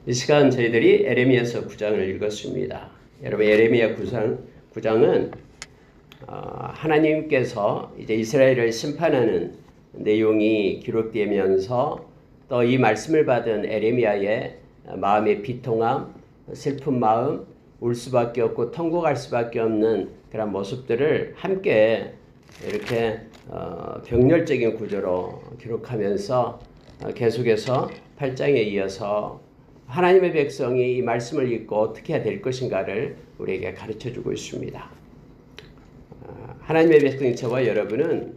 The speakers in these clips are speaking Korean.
이 시간 저희들이 에레미야서 9장을 읽었습니다. 여러분 에레미야 9장은 하나님께서 이제 이스라엘을 심판하는 내용이 기록되면서 또 이 말씀을 받은 에레미야의 마음의 비통함, 슬픈 마음, 울 수밖에 없고 통곡할 수밖에 없는 그런 모습들을 함께 이렇게 병렬적인 구조로 기록하면서 계속해서 8장에 이어서 하나님의 백성이 이 말씀을 읽고 어떻게 해야 될 것인가를 우리에게 가르쳐주고 있습니다. 하나님의 백성인 저와 여러분은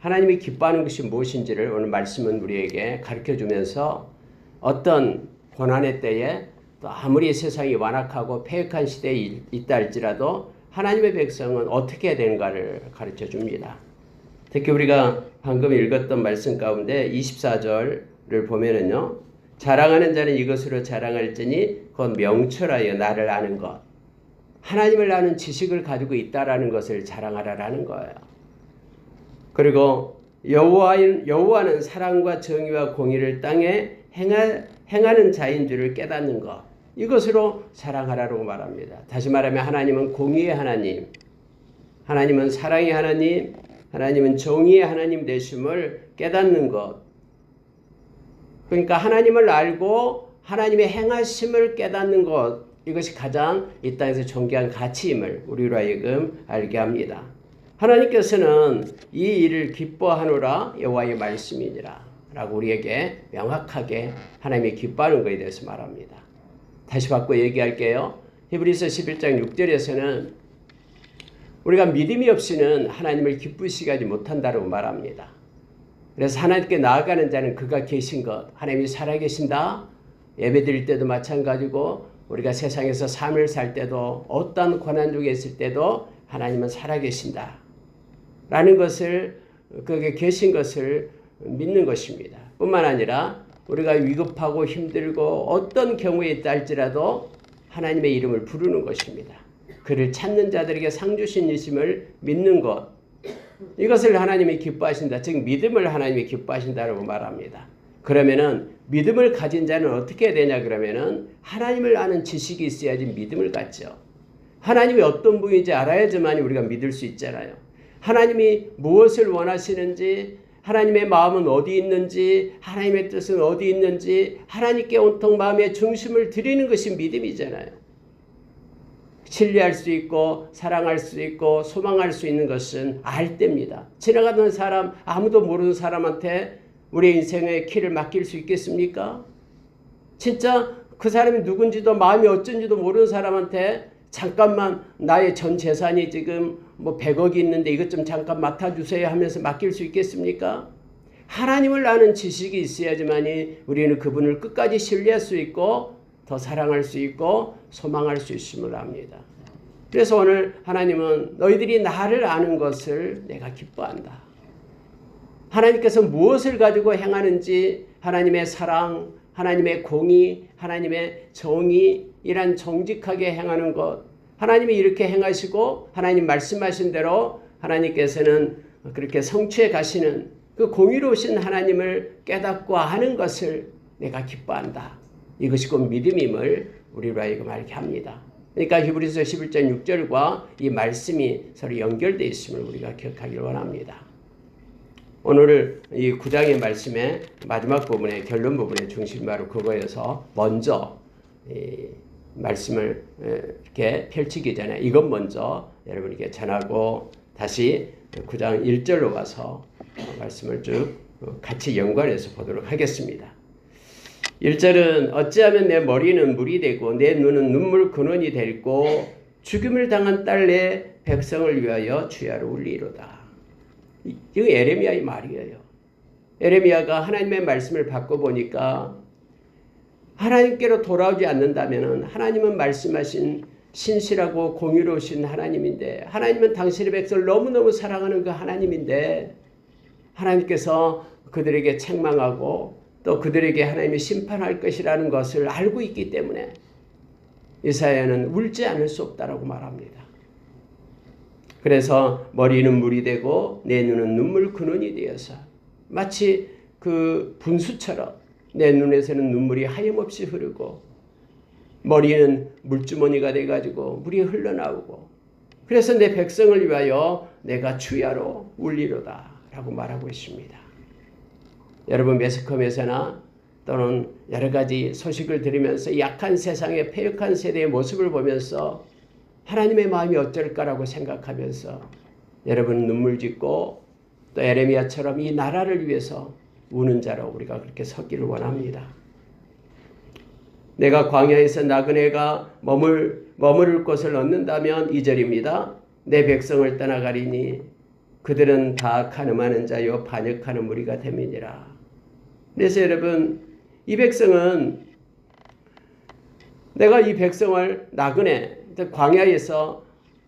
하나님이 기뻐하는 것이 무엇인지를 오늘 말씀은 우리에게 가르쳐주면서 어떤 고난의 때에 또 아무리 세상이 완악하고 패역한 시대에 있다 할지라도 하나님의 백성은 어떻게 해야 되는가를 가르쳐줍니다. 특히 우리가 방금 읽었던 말씀 가운데 24절을 보면은요. 자랑하는 자는 이것으로 자랑할지니 곧 명철하여 나를 아는 것. 하나님을 아는 지식을 가지고 있다라는 것을 자랑하라라는 거예요. 그리고 여호와는 사랑과 정의와 공의를 땅에 행하는 자인 줄을 깨닫는 것. 이것으로 자랑하라고 말합니다. 다시 말하면 하나님은 공의의 하나님, 하나님은 사랑의 하나님, 하나님은 정의의 하나님 되심을 깨닫는 것. 그러니까 하나님을 알고 하나님의 행하심을 깨닫는 것, 이것이 가장 이 땅에서 존귀한 가치임을 우리로 하여금 알게 합니다. 하나님께서는 이 일을 기뻐하노라 여호와의 말씀이니라 라고 우리에게 명확하게 하나님이 기뻐하는 것에 대해서 말합니다. 다시 바꿔 얘기할게요. 히브리서 11장 6절에서는 우리가 믿음이 없이는 하나님을 기쁘시게 하지 못한다고 말합니다. 그래서 하나님께 나아가는 자는 그가 계신 것, 하나님이 살아계신다. 예배드릴 때도 마찬가지고 우리가 세상에서 삶을 살 때도 어떤 고난 중에 있을 때도 하나님은 살아계신다. 라는 것을, 그게 계신 것을 믿는 것입니다. 뿐만 아니라 우리가 위급하고 힘들고 어떤 경우에 있다 할지라도 하나님의 이름을 부르는 것입니다. 그를 찾는 자들에게 상 주신 이심을 믿는 것. 이것을 하나님이 기뻐하신다. 즉 믿음을 하나님이 기뻐하신다라고 말합니다. 그러면은 믿음을 가진 자는 어떻게 해야 되냐 그러면은 하나님을 아는 지식이 있어야지 믿음을 갖죠. 하나님이 어떤 분인지 알아야지만 우리가 믿을 수 있잖아요. 하나님이 무엇을 원하시는지, 하나님의 마음은 어디 있는지, 하나님의 뜻은 어디 있는지 하나님께 온통 마음의 중심을 드리는 것이 믿음이잖아요. 신뢰할 수 있고 사랑할 수 있고 소망할 수 있는 것은 알 때입니다. 지나가던 사람, 아무도 모르는 사람한테 우리의 인생의 키를 맡길 수 있겠습니까? 진짜 그 사람이 누군지도 마음이 어쩐지도 모르는 사람한테 잠깐만 나의 전 재산이 지금 뭐 100억이 있는데 이것 좀 잠깐 맡아주세요 하면서 맡길 수 있겠습니까? 하나님을 아는 지식이 있어야지만이 우리는 그분을 끝까지 신뢰할 수 있고 더 사랑할 수 있고 소망할 수 있음을 압니다. 그래서 오늘 하나님은 너희들이 나를 아는 것을 내가 기뻐한다. 하나님께서 무엇을 가지고 행하는지 하나님의 사랑, 하나님의 공의, 하나님의 정의, 이란 정직하게 행하는 것, 하나님이 이렇게 행하시고 하나님 말씀하신 대로 하나님께서는 그렇게 성취해 가시는 그 공의로우신 하나님을 깨닫고 아는 것을 내가 기뻐한다. 이것이 곧 믿음임을 우리로 하여금 알게 합니다. 그러니까 히브리서 11장 6절과 이 말씀이 서로 연결되어 있음을 우리가 기억하기를 원합니다. 오늘 이 9장의 말씀의 마지막 부분에 결론 부분의 중심이 바로 그거여서 먼저 이 말씀을 이렇게 펼치기 전에 이것 먼저 여러분에게 전하고 다시 9장 1절로 가서 말씀을 쭉 같이 연관해서 보도록 하겠습니다. 1절은 어찌하면 내 머리는 물이 되고 내 눈은 눈물 근원이 되고 죽임을 당한 딸 내 백성을 위하여 주야로 울리로다. 이거 에레미야의 말이에요. 에레미야가 하나님의 말씀을 받고 보니까 하나님께로 돌아오지 않는다면 하나님은 말씀하신 신실하고 공의로우신 하나님인데, 하나님은 당신의 백성을 너무너무 사랑하는 그 하나님인데 하나님께서 그들에게 책망하고 또 그들에게 하나님이 심판할 것이라는 것을 알고 있기 때문에 이사야는 울지 않을 수 없다라고 말합니다. 그래서 머리는 물이 되고 내 눈은 눈물 근원이 되어서 마치 그 분수처럼 내 눈에서는 눈물이 하염없이 흐르고 머리는 물주머니가 돼가지고 물이 흘러나오고 그래서 내 백성을 위하여 내가 주야로 울리로다 라고 말하고 있습니다. 여러분 매스컴에서나 또는 여러 가지 소식을 들으면서 약한 세상의 패역한 세대의 모습을 보면서 하나님의 마음이 어쩔까라고 생각하면서 여러분 눈물 짓고 또 에레미야처럼 이 나라를 위해서 우는 자로 우리가 그렇게 서기를 원합니다. 내가 광야에서 나그네가 머무를 곳을 얻는다면 2절입니다. 내 백성을 떠나가리니 그들은 다 간음하는 자요 반역하는 무리가 됨이니라. 그래서 여러분 이 백성은 내가 이 백성을 나그네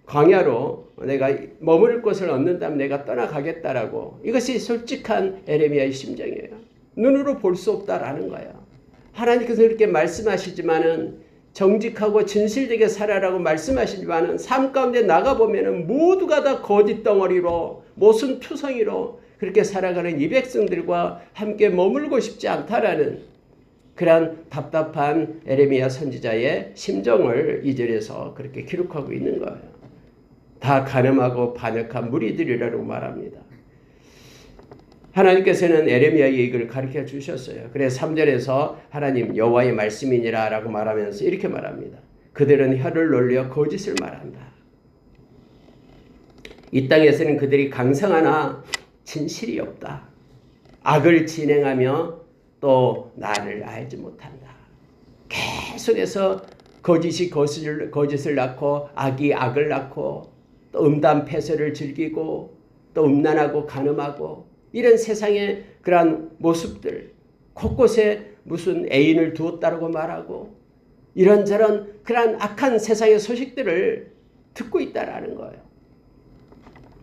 광야로 내가 머무를 곳을 얻는다면 내가 떠나가겠다라고 이것이 솔직한 에레미야의 심정이에요. 눈으로 볼 수 없다라는 거예요. 하나님께서 이렇게 말씀하시지만은 정직하고 진실되게 살아라고 말씀하시지만은 삶 가운데 나가보면은 모두가 다 거짓 덩어리로 모순 투성이로 그렇게 살아가는 이 백성들과 함께 머물고 싶지 않다라는 그러한 답답한 에레미야 선지자의 심정을 2절에서 그렇게 기록하고 있는 거예요. 다 간음하고 반역한 무리들이라고 말합니다. 하나님께서는 에레미야에게 이걸 가르쳐 주셨어요. 그래서 3절에서 하나님 여호와의 말씀이니라 라고 말하면서 이렇게 말합니다. 그들은 혀를 놀려 거짓을 말한다. 이 땅에서는 그들이 강성하나 진실이 없다. 악을 진행하며 또 나를 알지 못한다. 계속해서 거짓이 거짓을 낳고 악이 악을 낳고 또 음담 패설을 즐기고 또 음란하고 간음하고 이런 세상의 그러한 모습들 곳곳에 무슨 애인을 두었다라고 말하고 이런저런 그러한 악한 세상의 소식들을 듣고 있다라는 거예요.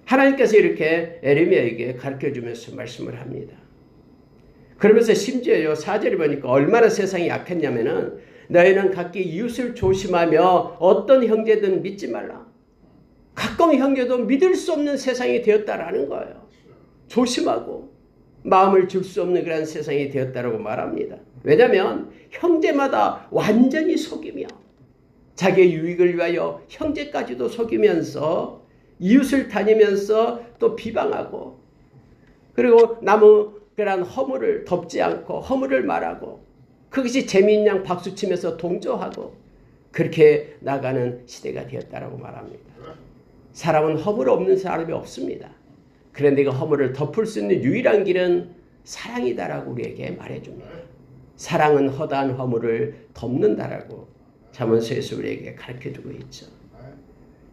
하나님께서 이렇게 에레미야에게 가르쳐주면서 말씀을 합니다. 그러면서 심지어요 4절에 보니까 얼마나 세상이 약했냐면은 너희는 각기 이웃을 조심하며 어떤 형제든 믿지 말라. 가까운 형제도 믿을 수 없는 세상이 되었다라는 거예요. 조심하고 마음을 줄 수 없는 그런 세상이 되었다라고 말합니다. 왜냐하면 형제마다 완전히 속이며 자기의 유익을 위하여 형제까지도 속이면서 이웃을 다니면서 또 비방하고 그리고 남의 그런 허물을 덮지 않고 허물을 말하고 그것이 재미있는 양 박수치면서 동조하고 그렇게 나가는 시대가 되었다라고 말합니다. 사람은 허물 없는 사람이 없습니다. 그런데 그 허물을 덮을 수 있는 유일한 길은 사랑이다라고 우리에게 말해줍니다. 사랑은 허다한 허물을 덮는다라고 잠언서에서 우리에게 가르쳐주고 있죠.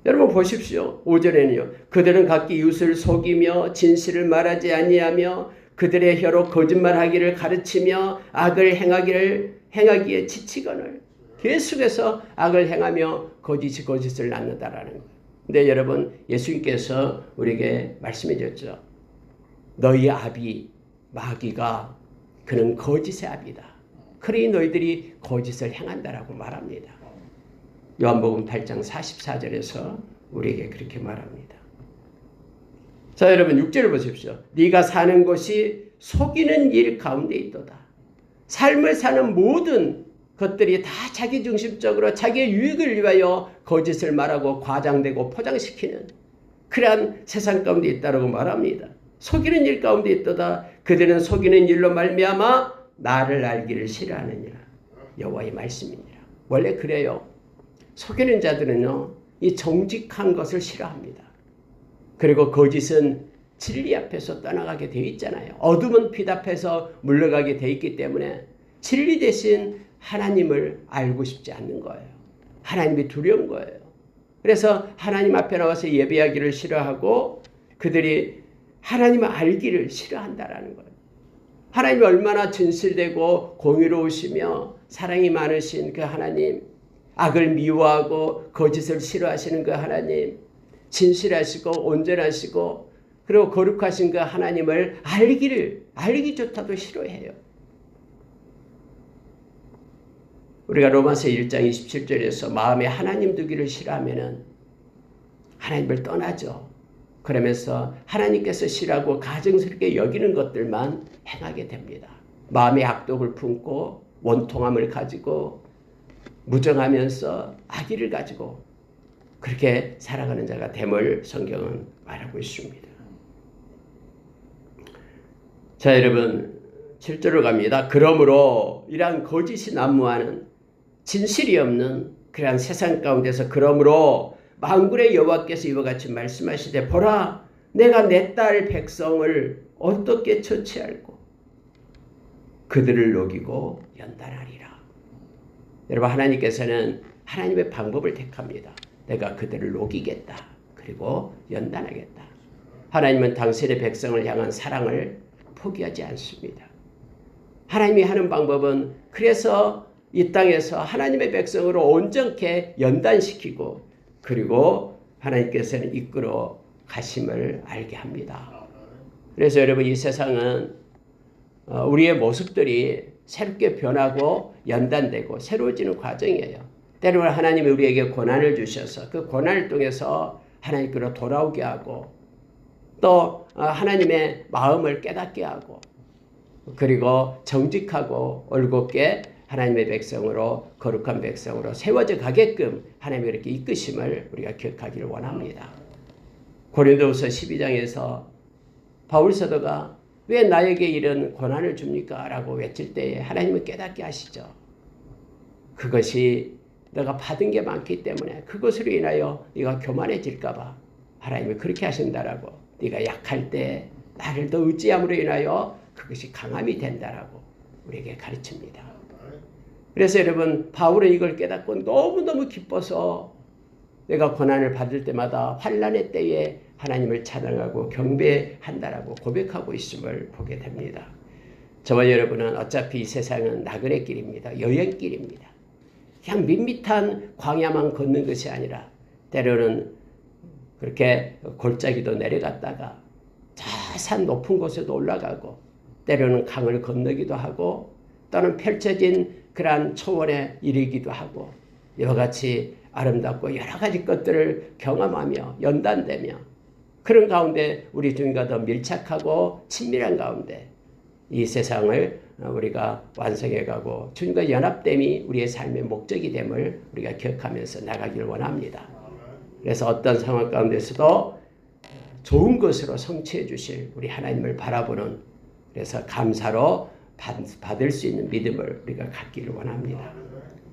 여러분 보십시오. 5절에는요. 그들은 각기 이웃을 속이며 진실을 말하지 아니하며 그들의 혀로 거짓말하기를 가르치며 악을 행하기에 지치거늘 계속해서 악을 행하며 거짓을 낳는다라는 거예요. 근데 여러분 예수님께서 우리에게 말씀해 줬죠. 너희 아비 마귀가 그는 거짓의 아비다. 그러니 너희들이 거짓을 행한다라고 말합니다. 요한복음 8장 44절에서 우리에게 그렇게 말합니다. 자 여러분 6절을 보십시오. 네가 사는 곳이 속이는 일 가운데 있도다. 삶을 사는 모든 것들이 다 자기중심적으로 자기의 유익을 위하여 거짓을 말하고 과장되고 포장시키는 그러한 세상 가운데 있다고 말합니다. 속이는 일 가운데 있도다. 그들은 속이는 일로 말미암아 나를 알기를 싫어하느니라. 여호와의 말씀이니라. 원래 그래요. 속이는 자들은요. 이 정직한 것을 싫어합니다. 그리고 거짓은 진리 앞에서 떠나가게 되어 있잖아요. 어둠은 빛 앞에서 물러가게 되어 있기 때문에 진리 대신 하나님을 알고 싶지 않는 거예요. 하나님이 두려운 거예요. 그래서 하나님 앞에 나와서 예배하기를 싫어하고 그들이 하나님을 알기를 싫어한다라는 거예요. 하나님이 얼마나 진실되고 공의로우시며 사랑이 많으신 그 하나님, 악을 미워하고 거짓을 싫어하시는 그 하나님, 진실하시고 온전하시고 그리고 거룩하신 그 하나님을 알기조차도 싫어해요. 우리가 로마서 1장 27절에서 마음에 하나님 두기를 싫어하면은 하나님을 떠나죠. 그러면서 하나님께서 싫어하고 가증스럽게 여기는 것들만 행하게 됩니다. 마음에 악독을 품고 원통함을 가지고 무정하면서 악의를 가지고 그렇게 살아가는 자가 됨을 성경은 말하고 있습니다. 자, 여러분 7절로 갑니다. 그러므로 이러한 거짓이 난무하는 진실이 없는 그러한 세상 가운데서 그러므로 만군의 여호와께서 이와 같이 말씀하시되 보라 내가 내 딸 백성을 어떻게 처치할고 그들을 녹이고 연단하리라. 여러분 하나님께서는 하나님의 방법을 택합니다. 내가 그들을 녹이겠다. 그리고 연단하겠다. 하나님은 당신의 백성을 향한 사랑을 포기하지 않습니다. 하나님이 하는 방법은 그래서 이 땅에서 하나님의 백성으로 온전케 연단시키고 그리고 하나님께서는 이끌어 가심을 알게 합니다. 그래서 여러분 이 세상은 우리의 모습들이 새롭게 변하고 연단되고 새로워지는 과정이에요. 때로는 하나님이 우리에게 고난을 주셔서 그 고난을 통해서 하나님께로 돌아오게 하고 또 하나님의 마음을 깨닫게 하고 그리고 정직하고 올곧게 하나님의 백성으로 거룩한 백성으로 세워져 가게끔 하나님이 이렇게 이끄심을 우리가 기억하기를 원합니다. 고린도후서 12장에서 바울 사도가 왜 나에게 이런 고난을 줍니까? 라고 외칠 때에 하나님은 깨닫게 하시죠. 그것이 너가 받은 게 많기 때문에 그것으로 인하여 네가 교만해질까 봐 하나님이 그렇게 하신다라고 네가 약할 때 나를 더 의지함으로 인하여 그것이 강함이 된다라고 우리에게 가르칩니다. 그래서 여러분 바울은 이걸 깨닫고 너무너무 기뻐서 내가 고난을 받을 때마다 환난의 때에 하나님을 찬양하고 경배한다라고 고백하고 있음을 보게 됩니다. 저와 여러분은 어차피 이 세상은 나그네 길입니다. 여행길입니다. 그냥 밋밋한 광야만 걷는 것이 아니라 때로는 그렇게 골짜기도 내려갔다가 저 산 높은 곳에도 올라가고 때로는 강을 건너기도 하고 또는 펼쳐진 그러한 초원에 이르기도 하고 이와 같이 아름답고 여러 가지 것들을 경험하며 연단되며 그런 가운데 우리 주님과 더 밀착하고 친밀한 가운데 이 세상을 우리가 완성해가고 주님과 연합됨이 우리의 삶의 목적이 됨을 우리가 기억하면서 나가기를 원합니다. 그래서 어떤 상황 가운데서도 좋은 것으로 성취해 주실 우리 하나님을 바라보는 그래서 감사로 받을 수 있는 믿음을 우리가 갖기를 원합니다.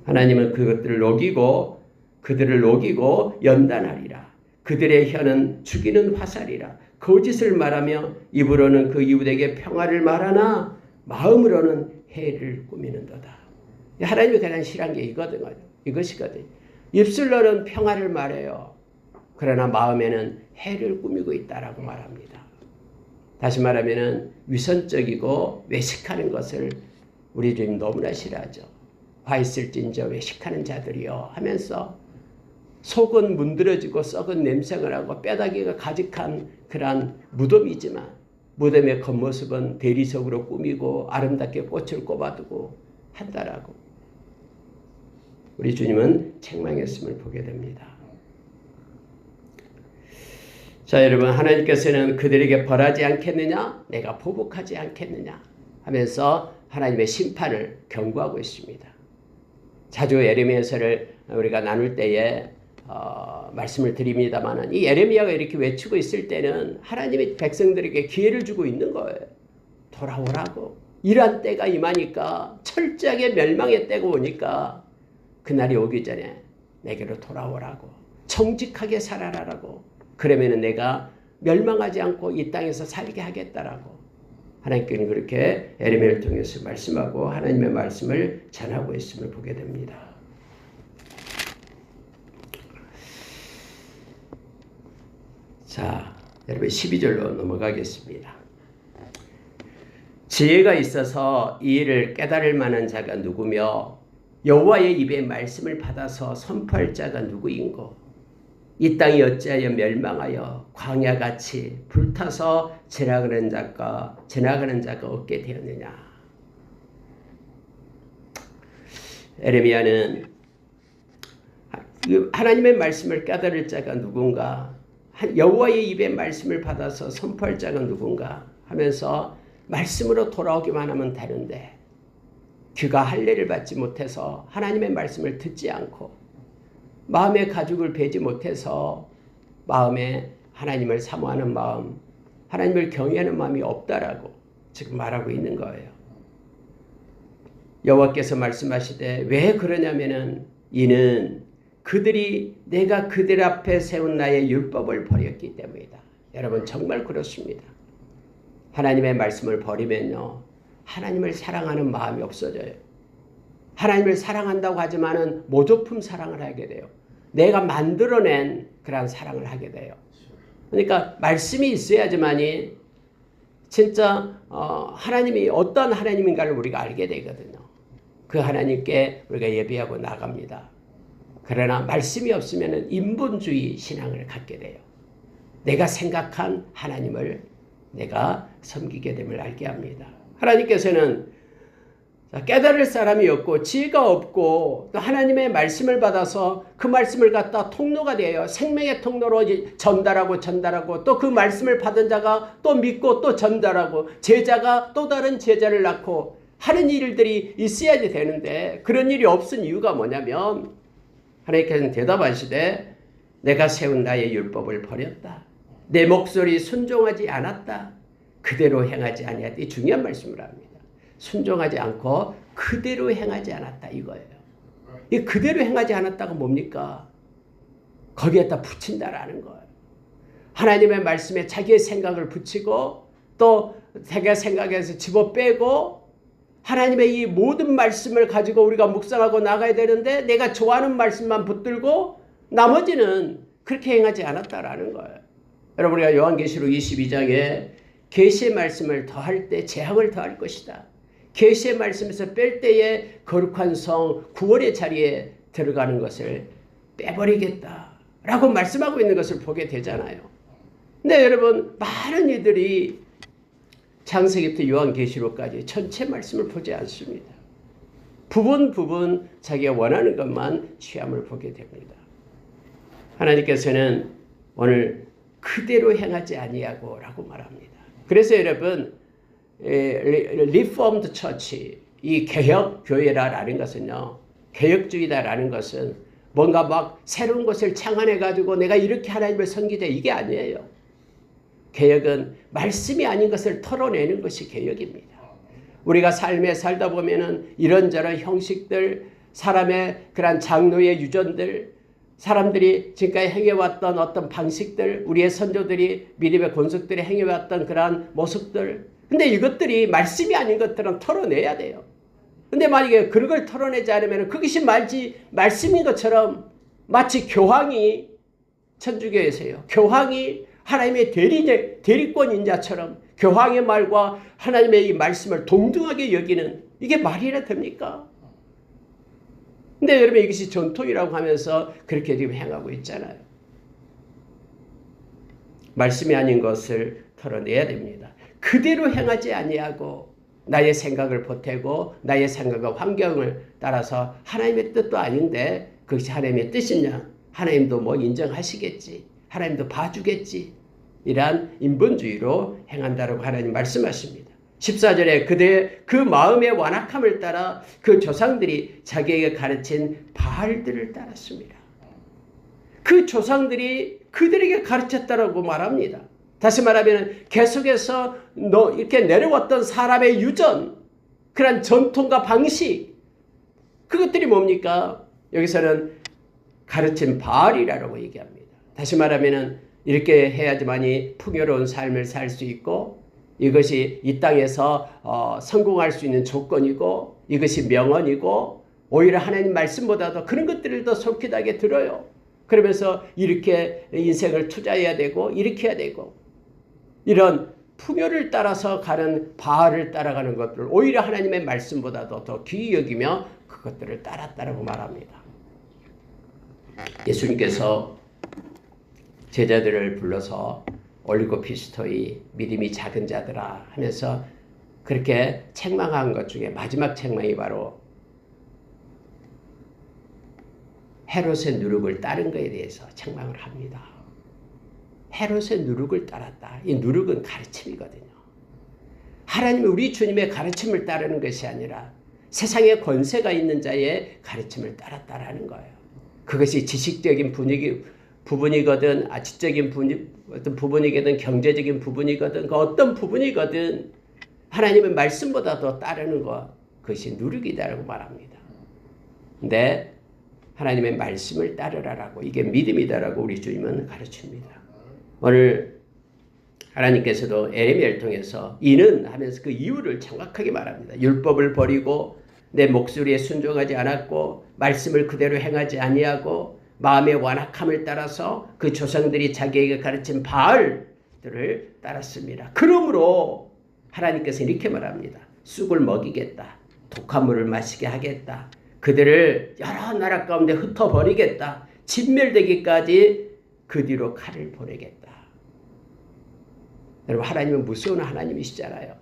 하나님은 그것들을 녹이고 그들을 녹이고 연단하리라. 그들의 혀는 죽이는 화살이라. 거짓을 말하며 입으로는 그 이웃에게 평화를 말하나 마음으로는 해를 꾸미는도다. 하나님이 가장 싫어한 게 이것이거든요. 입술로는 평화를 말해요. 그러나 마음에는 해를 꾸미고 있다라고 말합니다. 다시 말하면 위선적이고 외식하는 것을 우리 주님 너무나 싫어하죠. 화 있을진저 외식하는 자들이요 하면서 속은 문드러지고 썩은 냄새가 나고 뼈다귀가 가득한 그러한 무덤이지만 무덤의 겉모습은 대리석으로 꾸미고 아름답게 꽃을 꼽아두고 한다라고 우리 주님은 책망했음을 보게 됩니다. 자, 여러분 하나님께서는 그들에게 벌하지 않겠느냐? 내가 보복하지 않겠느냐? 하면서 하나님의 심판을 경고하고 있습니다. 자주 예레미야서를 우리가 나눌 때에 말씀을 드립니다만 이 예레미야가 이렇게 외치고 있을 때는 하나님이 백성들에게 기회를 주고 있는 거예요. 돌아오라고. 이러한 때가 임하니까 철저하게 멸망의 때가 오니까 그날이 오기 전에 내게로 돌아오라고. 정직하게 살아라라고. 그러면 내가 멸망하지 않고 이 땅에서 살게 하겠다라고 하나님께는 그렇게 예레미야를 통해서 말씀하고 하나님의 말씀을 전하고 있음을 보게 됩니다. 자, 여러분 12절로 넘어가겠습니다. 지혜가 있어서 이 일을 깨달을 만한 자가 누구며 여호와의 입의 말씀을 받아서 선포할 자가 누구인고 이 땅이 어찌하여 멸망하여 광야같이 불타서 지나가는 자가 없게 되었느냐. 예레미야는 하나님의 말씀을 깨달을 자가 누군가 여호와의 입의 말씀을 받아서 선포할 자가 누군가 하면서 말씀으로 돌아오기만 하면 되는데 귀가 할례를 받지 못해서 하나님의 말씀을 듣지 않고 마음의 가죽을 베지 못해서 마음에 하나님을 사모하는 마음, 하나님을 경외하는 마음이 없다라고 지금 말하고 있는 거예요. 여호와께서 말씀하시되 왜 그러냐면은 이는 그들이 내가 그들 앞에 세운 나의 율법을 버렸기 때문이다. 여러분 정말 그렇습니다. 하나님의 말씀을 버리면요, 하나님을 사랑하는 마음이 없어져요. 하나님을 사랑한다고 하지만은 모조품 사랑을 하게 돼요. 내가 만들어낸 그런 사랑을 하게 돼요. 그러니까 말씀이 있어야지만이 진짜 하나님이 어떤 하나님인가를 우리가 알게 되거든요. 그 하나님께 우리가 예배하고 나갑니다. 그러나 말씀이 없으면 인본주의 신앙을 갖게 돼요. 내가 생각한 하나님을 내가 섬기게 됨을 알게 합니다. 하나님께서는 깨달을 사람이 없고 지혜가 없고 또 하나님의 말씀을 받아서 그 말씀을 갖다 통로가 되어요. 생명의 통로로 전달하고 또 그 말씀을 받은 자가 또 믿고 또 전달하고 제자가 또 다른 제자를 낳고 하는 일들이 있어야지 되는데 그런 일이 없은 이유가 뭐냐면 하나님께서는 대답하시되 내가 세운 나의 율법을 버렸다. 내 목소리 순종하지 않았다. 그대로 행하지 아니하다. 이 중요한 말씀을 합니다. 순종하지 않고 그대로 행하지 않았다 이거예요. 이 그대로 행하지 않았다가 뭡니까? 거기에다 붙인다라는 거예요. 하나님의 말씀에 자기의 생각을 붙이고 또 자기의 생각에서 집어 빼고 하나님의 이 모든 말씀을 가지고 우리가 묵상하고 나가야 되는데 내가 좋아하는 말씀만 붙들고 나머지는 그렇게 행하지 않았다라는 거예요. 여러분 우리가 요한계시록 22장에 계시의 말씀을 더할 때 재앙을 더할 것이다. 계시의 말씀에서 뺄 때에 거룩한 성 구원의 자리에 들어가는 것을 빼버리겠다라고 말씀하고 있는 것을 보게 되잖아요. 근데 여러분 많은 이들이 창세기부터 요한계시록까지 전체 말씀을 보지 않습니다. 부분 자기가 원하는 것만 취함을 보게 됩니다. 하나님께서는 오늘 그대로 행하지 아니하고 라고 말합니다. 그래서 여러분 리포먼드 처치, 이 개혁 교회라는 것은요, 개혁주의다라는 것은 뭔가 막 새로운 것을 창안해 가지고 내가 이렇게 하나님을 섬기자 이게 아니에요. 개혁은 말씀이 아닌 것을 털어내는 것이 개혁입니다. 우리가 삶에 살다 보면은 이런저런 형식들, 사람의 그런 장로의 유전들, 사람들이 지금까지 행해왔던 어떤 방식들, 우리의 선조들이 믿음의 권속들이 행해왔던 그러한 모습들, 근데 이것들이 말씀이 아닌 것들은 털어내야 돼요. 근데 만약에 그런 걸 털어내지 않으면 그것이 말씀인 것처럼 마치 교황이 천주교에서요. 교황이 하나님의 대리권인 자처럼 교황의 말과 하나님의 이 말씀을 동등하게 여기는 이게 말이나 됩니까? 근데 여러분 이것이 전통이라고 하면서 그렇게 지금 행하고 있잖아요. 말씀이 아닌 것을 털어내야 됩니다. 그대로 행하지 아니하고 나의 생각을 보태고 나의 생각과 환경을 따라서 하나님의 뜻도 아닌데 그것이 하나님의 뜻이냐? 하나님도 뭐 인정하시겠지. 하나님도 봐주겠지. 이러한 인본주의로 행한다라고 하나님 말씀하십니다. 14절에 그 마음의 완악함을 따라 그 조상들이 자기에게 가르친 바알들을 따랐습니다. 그 조상들이 그들에게 가르쳤다라고 말합니다. 다시 말하면 계속해서 이렇게 내려왔던 사람의 유전, 그런 전통과 방식, 그것들이 뭡니까? 여기서는 가르친 바알이라고 얘기합니다. 다시 말하면 이렇게 해야지만이 풍요로운 삶을 살 수 있고 이것이 이 땅에서 성공할 수 있는 조건이고 이것이 명언이고 오히려 하나님 말씀보다도 그런 것들을 더 속히하게 들어요. 그러면서 이렇게 인생을 투자해야 되고 이렇게 해야 되고 이런 풍요를 따라서 가는 바알을 따라가는 것들을 오히려 하나님의 말씀보다도 더 귀히 여기며 그것들을 따랐다라고 말합니다. 예수님께서 제자들을 불러서 올리고 피스토이 믿음이 작은 자들아 하면서 그렇게 책망한 것 중에 마지막 책망이 바로 헤롯의 누룩을 따른 것에 대해서 책망을 합니다. 헤롯의 누룩을 따랐다. 이 누룩은 가르침이거든요. 하나님이 우리 주님의 가르침을 따르는 것이 아니라 세상에 권세가 있는 자의 가르침을 따랐다라는 거예요. 그것이 지식적인 부분이거든, 지적인 어떤 부분이거든, 경제적인 부분이거든, 그 어떤 부분이거든 하나님의 말씀보다 더 따르는 것, 그것이 누룩이다라고 말합니다. 근데 하나님의 말씀을 따르라라고, 이게 믿음이다라고 우리 주님은 가르칩니다. 오늘 하나님께서도 에레미야를 통해서 이는 하면서 그 이유를 정확하게 말합니다. 율법을 버리고 내 목소리에 순종하지 않았고 말씀을 그대로 행하지 아니하고 마음의 완악함을 따라서 그 조상들이 자기에게 가르친 바알들을 따랐습니다. 그러므로 하나님께서 이렇게 말합니다. 쑥을 먹이겠다. 독한 물을 마시게 하겠다. 그들을 여러 나라 가운데 흩어버리겠다. 진멸되기까지 그 뒤로 칼을 보내겠다. 여러분, 하나님은 무서운 하나님이시잖아요.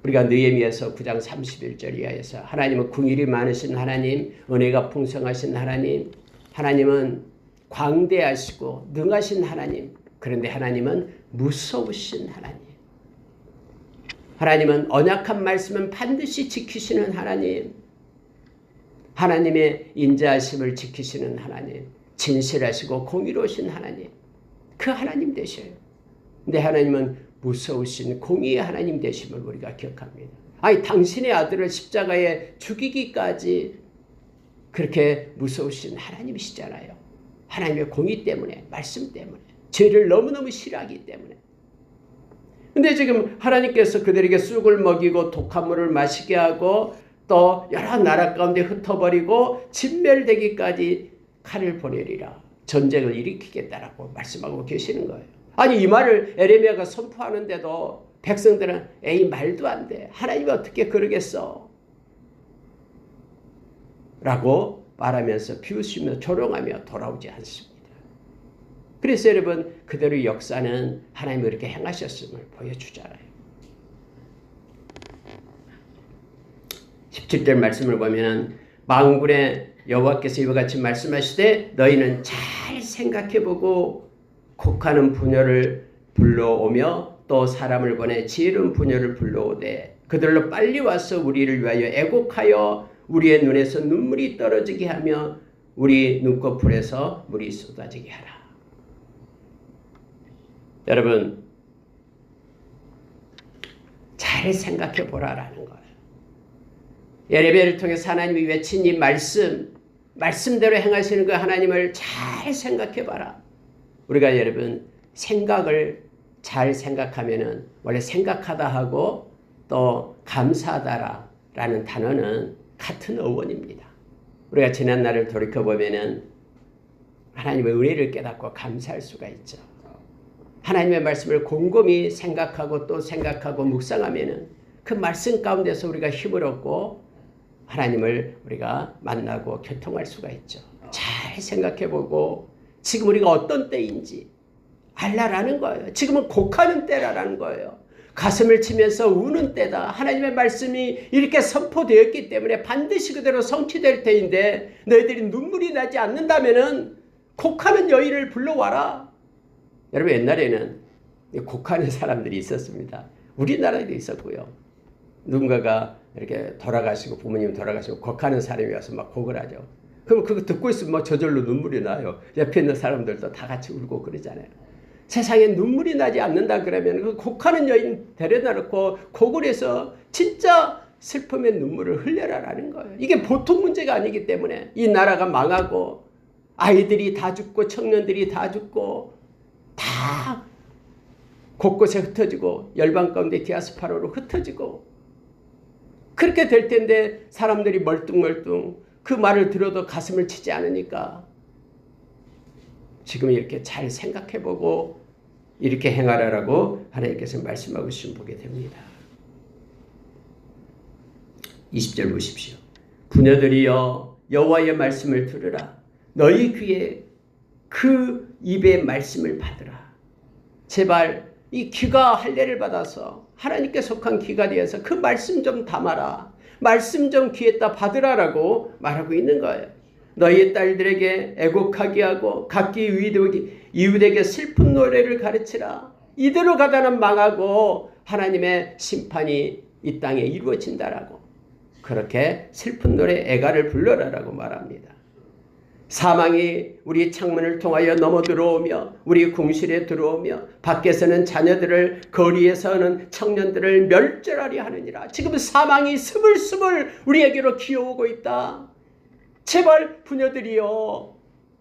우리가 느헤미야서 9장 31절 이하에서 하나님은 긍휼이 많으신 하나님, 은혜가 풍성하신 하나님, 하나님은 광대하시고 능하신 하나님, 그런데 하나님은 무서우신 하나님, 하나님은 언약한 말씀은 반드시 지키시는 하나님, 하나님의 인자하심을 지키시는 하나님, 진실하시고 공의로우신 하나님, 그 하나님 되셔요. 근데 하나님은 무서우신 공의의 하나님 되심을 우리가 기억합니다. 아니, 당신의 아들을 십자가에 죽이기까지 그렇게 무서우신 하나님이시잖아요. 하나님의 공의 때문에, 말씀 때문에, 죄를 너무너무 싫어하기 때문에. 근데 지금 하나님께서 그들에게 쑥을 먹이고 독한 물을 마시게 하고 또 여러 나라 가운데 흩어버리고 진멸되기까지 칼을 보내리라, 전쟁을 일으키겠다라고 말씀하고 계시는 거예요. 아니, 이 말을 에레미야가 선포하는데도 백성들은 에이, 말도 안 돼. 하나님이 어떻게 그러겠어? 라고 말하면서 비웃으며 조롱하며 돌아오지 않습니다. 그래서 여러분, 그들의 역사는 하나님이 이렇게 행하셨음을 보여주잖아요. 17절 말씀을 보면 만군의 여호와께서 이와 같이 말씀하시되 너희는 잘 생각해보고 곡하는 부녀를 불러오며 또 사람을 보내 지혜로운 부녀를 불러오되 그들로 빨리 와서 우리를 위하여 애곡하여 우리의 눈에서 눈물이 떨어지게 하며 우리 눈꺼풀에서 물이 쏟아지게 하라. 여러분, 잘 생각해 보라라는 거예요. 에레미야를 통해서 하나님이 외친 이 말씀대로 행하시는 그 하나님을 잘 생각해 봐라. 우리가 여러분, 생각을 잘 생각하면은 원래 생각하다 하고 또 감사하다라는 단어는 같은 어원입니다. 우리가 지난 날을 돌이켜 보면은 하나님의 은혜를 깨닫고 감사할 수가 있죠. 하나님의 말씀을 곰곰이 생각하고 또 생각하고 묵상하면은 그 말씀 가운데서 우리가 힘을 얻고 하나님을 우리가 만나고 교통할 수가 있죠. 잘 생각해보고 지금 우리가 어떤 때인지 알라라는 거예요. 지금은 곡하는 때라는 거예요. 가슴을 치면서 우는 때다. 하나님의 말씀이 이렇게 선포되었기 때문에 반드시 그대로 성취될 때인데 너희들이 눈물이 나지 않는다면은 곡하는 여인을 불러와라. 여러분, 옛날에는 곡하는 사람들이 있었습니다. 우리나라에도 있었고요. 누군가가 이렇게 돌아가시고 부모님 돌아가시고 곡하는 사람이 와서 막 곡을 하죠. 그럼 그거 듣고 있으면 막 저절로 눈물이 나요. 옆에 있는 사람들도 다 같이 울고 그러잖아요. 세상에 눈물이 나지 않는다 그러면 그 곡하는 여인 데려다 놓고 곡을 해서 진짜 슬픔의 눈물을 흘려라라는 거예요. 이게 보통 문제가 아니기 때문에 이 나라가 망하고 아이들이 다 죽고 청년들이 다 죽고 다 곳곳에 흩어지고 열방 가운데 디아스파라로 흩어지고 그렇게 될 텐데 사람들이 멀뚱멀뚱 그 말을 들어도 가슴을 치지 않으니까 지금 이렇게 잘 생각해보고 이렇게 행하라라고 하나님께서 말씀하고 있으면 보게 됩니다. 20절 보십시오. 부녀들이여 여호와의 말씀을 들으라. 너희 귀에 그 입의 말씀을 받으라. 제발 이 귀가 할례를 받아서 하나님께 속한 귀가 되어서 그 말씀 좀 담아라. 말씀 좀 귀에다 받으라라고 말하고 있는 거예요. 너희 딸들에게 애곡하게 하고 각기 이웃에게 슬픈 노래를 가르치라. 이대로 가다는 망하고 하나님의 심판이 이 땅에 이루어진다라고. 그렇게 슬픈 노래 애가를 불러라라고 말합니다. 사망이 우리 창문을 통하여 넘어 들어오며 우리 궁실에 들어오며 밖에서는 자녀들을 거리에서는 청년들을 멸절하려 하느니라. 지금 사망이 스물스물 우리에게로 기어오고 있다. 제발 부녀들이여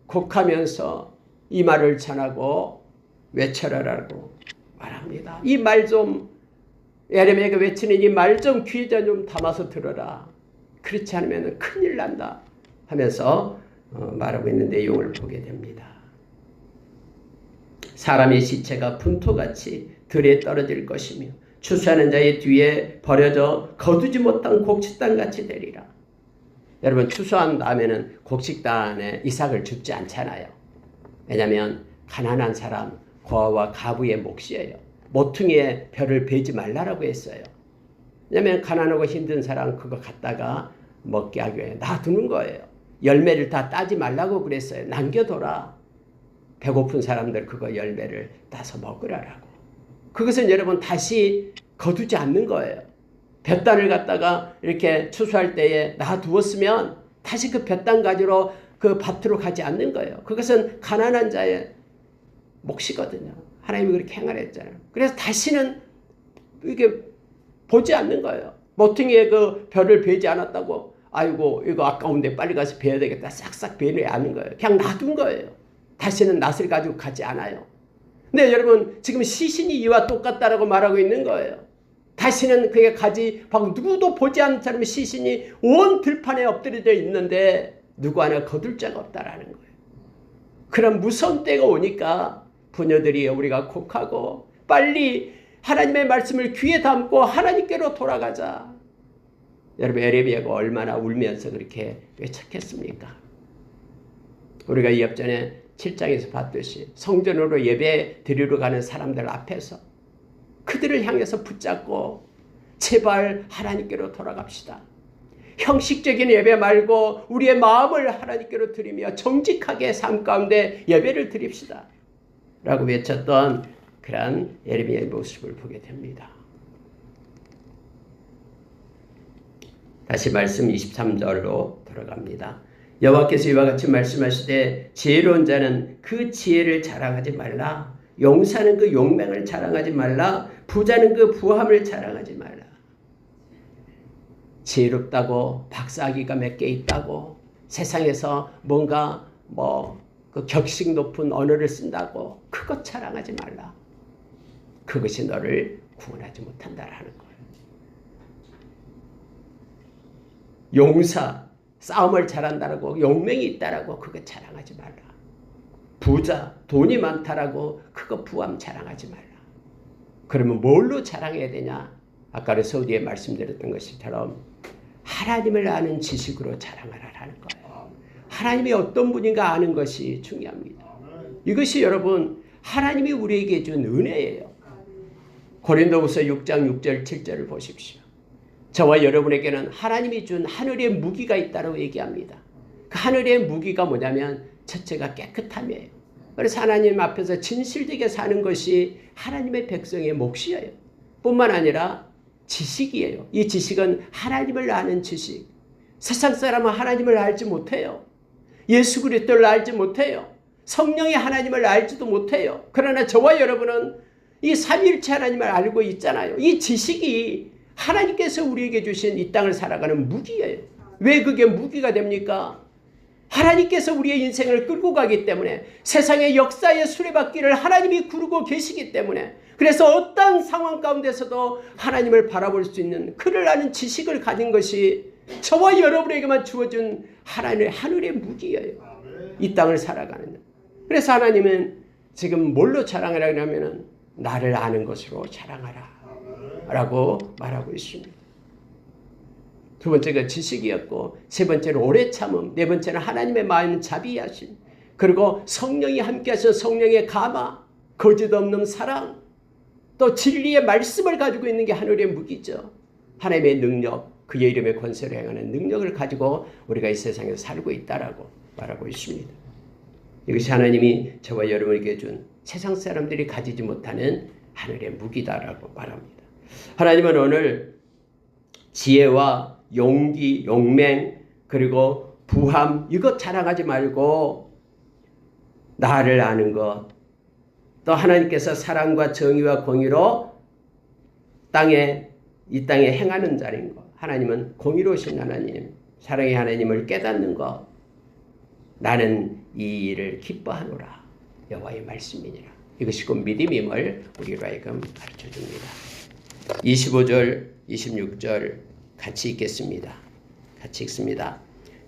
곡하면서 이 말을 전하고 외쳐라라고 말합니다. 이 말 좀 예레미야가 외치는 이 말 좀 귀에 좀 담아서 들어라. 그렇지 않으면 큰일 난다 하면서 말하고 있는 내용을 보게 됩니다. 사람의 시체가 분토같이 들에 떨어질 것이며 추수하는 자의 뒤에 버려져 거두지 못한 곡식단같이 되리라. 여러분 추수한 다음에는 곡식단에 이삭을 줍지 않잖아요. 왜냐하면 가난한 사람 고아와 가부의 몫이에요. 모퉁이에 벼를 베지 말라라고 했어요. 왜냐하면 가난하고 힘든 사람 그거 갖다가 먹게 하기 위해 놔두는 거예요. 열매를 다 따지 말라고 그랬어요. 남겨둬라. 배고픈 사람들 그거 열매를 따서 먹으라라고. 그것은 여러분 다시 거두지 않는 거예요. 볕단을 갖다가 이렇게 추수할 때에 놔두었으면 다시 그 볕단 가지러 그 밭으로 가지 않는 거예요. 그것은 가난한 자의 몫이거든요. 하나님이 그렇게 행하랬잖아요. 그래서 다시는 이게 보지 않는 거예요. 모퉁이에 그 벼를 베지 않았다고 아이고 이거 아까운데 빨리 가서 베야 되겠다 싹싹 베내 않는 거예요. 그냥 놔둔 거예요. 다시는 낫을 가지고 가지 않아요. 근데 여러분 지금 시신이 이와 똑같다라고 말하고 있는 거예요. 다시는 그게 가지 누구도 보지 않는 사람 시신이 온 들판에 엎드려져 있는데 누구 하나 거둘 자가 없다라는 거예요. 그런 무서운 때가 오니까 부녀들이 우리가 곡하고 빨리 하나님의 말씀을 귀에 담고 하나님께로 돌아가자. 여러분 예레미야가 얼마나 울면서 그렇게 외쳤겠습니까? 우리가 이업전에 7장에서 봤듯이 성전으로 예배 드리러 가는 사람들 앞에서 그들을 향해서 붙잡고 제발 하나님께로 돌아갑시다. 형식적인 예배 말고 우리의 마음을 하나님께로 드리며 정직하게 삶 가운데 예배를 드립시다. 라고 외쳤던 그런 예레미야의 모습을 보게 됩니다. 다시 말씀 23절로 들어갑니다. 여호와께서 이와 같이 말씀하시되 지혜로운 자는 그 지혜를 자랑하지 말라. 용사는 그 용맹을 자랑하지 말라. 부자는 그 부함을 자랑하지 말라. 지혜롭다고 박사학위가 몇 개 있다고 세상에서 뭔가 그 격식 높은 언어를 쓴다고 그것 자랑하지 말라. 그것이 너를 구원하지 못한다라는 거예요. 용사, 싸움을 잘한다라고 용맹이 있다라고 그거 자랑하지 말라. 부자, 돈이 많다라고 그거 부함 자랑하지 말라. 그러면 뭘로 자랑해야 되냐? 아까 서두에 말씀드렸던 것처럼 하나님을 아는 지식으로 자랑하라라는 거예요. 하나님이 어떤 분인가 아는 것이 중요합니다. 이것이 여러분 하나님이 우리에게 준 은혜예요. 고린도후서 6장 6절 7절을 보십시오. 저와 여러분에게는 하나님이 준 하늘의 무기가 있다고 얘기합니다. 그 하늘의 무기가 뭐냐면 첫째가 깨끗함이에요. 그래서 하나님 앞에서 진실되게 사는 것이 하나님의 백성의 몫이에요. 뿐만 아니라 지식이에요. 이 지식은 하나님을 아는 지식. 세상 사람은 하나님을 알지 못해요. 예수 그리스도를 알지 못해요. 성령의 하나님을 알지도 못해요. 그러나 저와 여러분은 이 삼위일체 하나님을 알고 있잖아요. 이 지식이 하나님께서 우리에게 주신 이 땅을 살아가는 무기예요. 왜 그게 무기가 됩니까? 하나님께서 우리의 인생을 끌고 가기 때문에 세상의 역사의 수레바퀴를 하나님이 구르고 계시기 때문에 그래서 어떤 상황 가운데서도 하나님을 바라볼 수 있는 그를 아는 지식을 가진 것이 저와 여러분에게만 주어진 하나님의 하늘의 무기예요. 이 땅을 살아가는. 그래서 하나님은 지금 뭘로 자랑하라고 하면 나를 아는 것으로 자랑하라 라고 말하고 있습니다. 두 번째가 지식이었고 세 번째는 오래 참음, 네 번째는 하나님의 마음 자비하심, 그리고 성령이 함께 하셔 성령의 감화, 거짓 없는 사랑, 또 진리의 말씀을 가지고 있는 게 하늘의 무기죠. 하나님의 능력, 그의 이름의 권세를 행하는 능력을 가지고 우리가 이 세상에서 살고 있다라고 말하고 있습니다. 이것이 하나님이 저와 여러분에게 준 세상 사람들이 가지지 못하는 하늘의 무기다라고 말합니다. 하나님은 오늘 지혜와 용기, 용맹, 그리고 부함, 이것 자랑하지 말고 나를 아는 것, 또 하나님께서 사랑과 정의와 공의로 이 땅에 행하는 자인 것, 하나님은 공의로우신 하나님, 사랑의 하나님을 깨닫는 것, 나는 이 일을 기뻐하노라. 여호와의 말씀이니라. 이것이 곧 믿음임을 우리로 하여금 가르쳐줍니다. 25절, 26절 같이 읽겠습니다. 같이 읽습니다.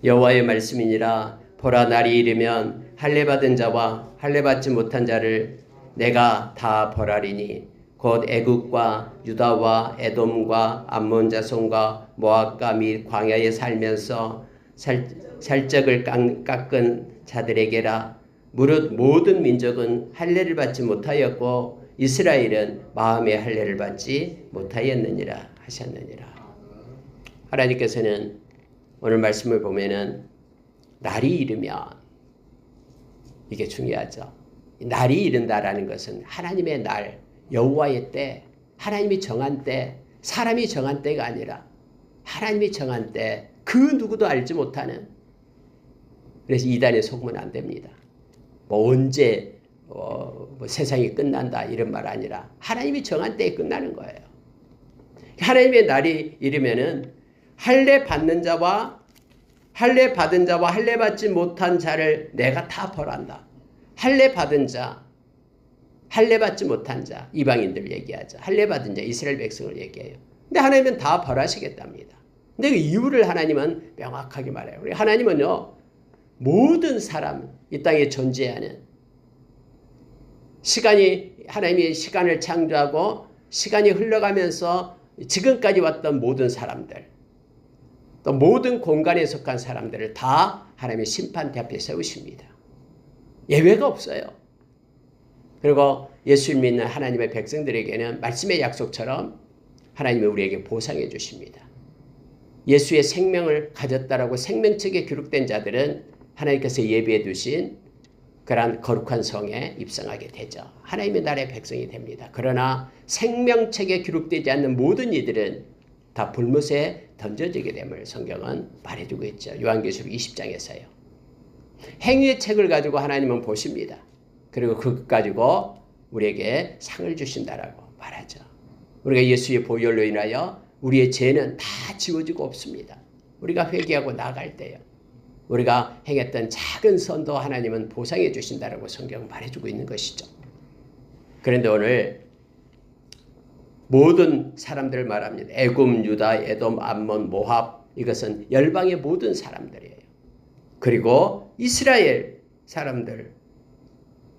여호와의 말씀이니라. 보라, 날이 이르면 할례받은 자와 할례받지 못한 자를 내가 다 벌하리니 곧 애굽과 유다와 에돔과 암몬 자손과 모압과 및 광야에 살면서 살적을 깎은 자들에게라. 무릇 모든 민족은 할례를 받지 못하였고 이스라엘은 마음의 할례를 받지 못하였느니라 하셨느니라. 하나님께서는 오늘 말씀을 보면은 날이 이르면, 이게 중요하죠. 날이 이른다라는 것은 하나님의 날, 여호와의 때, 하나님이 정한 때, 사람이 정한 때가 아니라 하나님이 정한 때, 그 누구도 알지 못하는. 그래서 이단에 속으면 안 됩니다. 뭐 언제 세상이 끝난다 이런 말 아니라 하나님이 정한 때에 끝나는 거예요. 하나님의 날이 이르면은 할례 받는 자와 할례 받은 자와 할례 받지 못한 자를 내가 다 벌한다. 할례 받은 자, 할례 받지 못한 자, 이방인들 얘기하자. 할례 받은 자, 이스라엘 백성을 얘기해요. 근데 하나님은 다 벌하시겠답니다. 근데 그 이유를 하나님은 명확하게 말해요. 우리 하나님은요, 모든 사람, 이 땅에 존재하는 하나님이 시간을 창조하고 시간이 흘러가면서 지금까지 왔던 모든 사람들, 또 모든 공간에 속한 사람들을 다 하나님의 심판대 앞에 세우십니다. 예외가 없어요. 그리고 예수를 믿는 하나님의 백성들에게는 말씀의 약속처럼 하나님이 우리에게 보상해 주십니다. 예수의 생명을 가졌다라고 생명책에 기록된 자들은 하나님께서 예비해 두신 그러한 거룩한 성에 입성하게 되죠. 하나님의 나라의 백성이 됩니다. 그러나 생명책에 기록되지 않는 모든 이들은 다 불못에 던져지게 됨을 성경은 말해주고 있죠. 요한계시록 20장에서요. 행위의 책을 가지고 하나님은 보십니다. 그리고 그것 가지고 우리에게 상을 주신다라고 말하죠. 우리가 예수의 보혈로 인하여 우리의 죄는 다 지워지고 없습니다. 우리가 회개하고 나아갈 때요. 우리가 행했던 작은 선도 하나님은 보상해 주신다라고 성경은 말해주고 있는 것이죠. 그런데 오늘 모든 사람들을 말합니다. 애굽, 유다, 에돔, 암몬, 모압, 이것은 열방의 모든 사람들이에요. 그리고 이스라엘 사람들,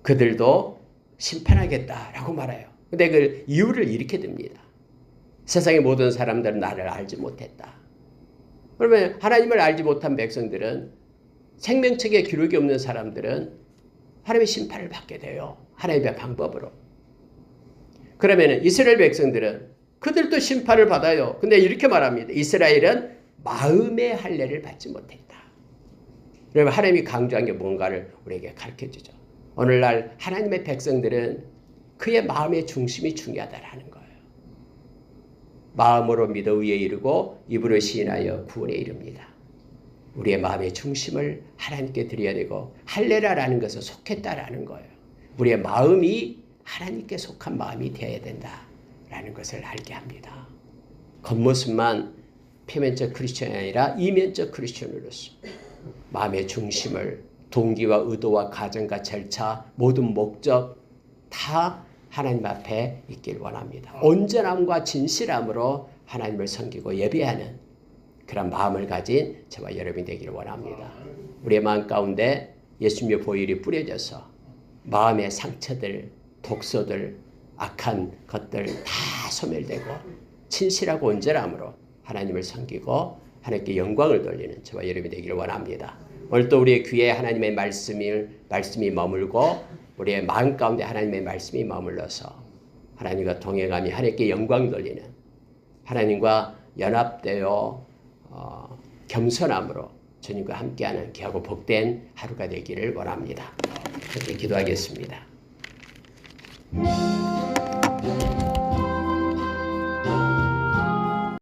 그들도 심판하겠다라고 말해요. 근데 그 이유를 이렇게 듭니다. 세상의 모든 사람들은 나를 알지 못했다. 그러면 하나님을 알지 못한 백성들은, 생명책에 기록이 없는 사람들은 하나님의 심판을 받게 돼요. 하나님의 방법으로. 그러면 이스라엘 백성들은 그들도 심판을 받아요. 근데 이렇게 말합니다. 이스라엘은 마음의 할례를 받지 못했다. 그러면 하나님이 강조한 게 뭔가를 우리에게 가르쳐주죠. 오늘날 하나님의 백성들은 그의 마음의 중심이 중요하다라는 거예요. 마음으로 믿어 의에 이르고 입으로 시인하여 구원에 이릅니다. 우리의 마음의 중심을 하나님께 드려야 되고, 할례라는 것은 속했다라는 거예요. 우리의 마음이 하나님께 속한 마음이 되어야 된다라는 것을 알게 합니다. 겉모습만 표면적 크리스천이 아니라 이면적 크리스천으로서 마음의 중심을, 동기와 의도와 가정과 절차, 모든 목적 다 하나님 앞에 있길 원합니다. 온전함과 진실함으로 하나님을 섬기고 예배하는 그런 마음을 가진 저와 여러분이 되기를 원합니다. 우리의 마음 가운데 예수님의 보혈이 뿌려져서 마음의 상처들, 독소들, 악한 것들 다 소멸되고 진실하고 온전함으로 하나님을 섬기고 하나님께 영광을 돌리는 저와 여러분이 되기를 원합니다. 오늘 또 우리의 귀에 하나님의 말씀이 머물고 우리의 마음 가운데 하나님의 말씀이 머물러서 하나님과 동행하며 하나님께 영광 돌리는, 하나님과 연합되어 겸손함으로 주님과 함께하는 귀하고 복된 하루가 되기를 원합니다. 그렇게 기도하겠습니다.